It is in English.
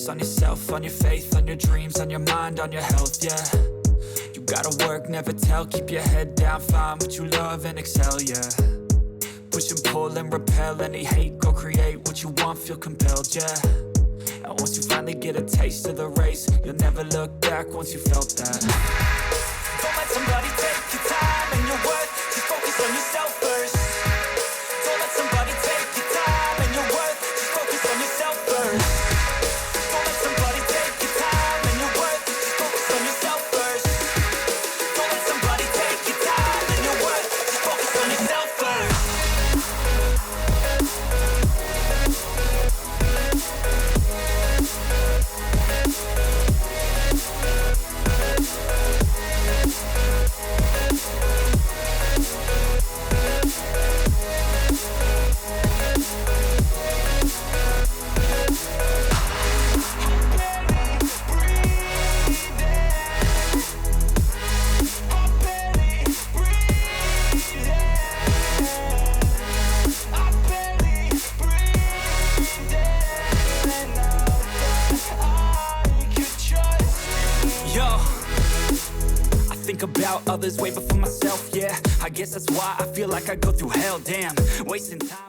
focus on yourself, on your faith, on your dreams, on your mind, on your health, yeah. You gotta work, never tell, keep your head down, find what you love and excel, yeah. Push and pull and repel any hate, go create what you want, feel compelled, yeah. And once you finally get a taste of the race, you'll never look back once you felt that. Don't let somebody take your time and your worth, just focus on yourself first. Don't let somebody take your time and your worth, just focus on yourself first. Don't let somebody take your time and your worth, just focus on yourself first. Don't let somebody take your time and your worth, just focus on yourself first. Think about others way before myself, yeah. I guess that's why I feel like I go through hell, damn. Wasting time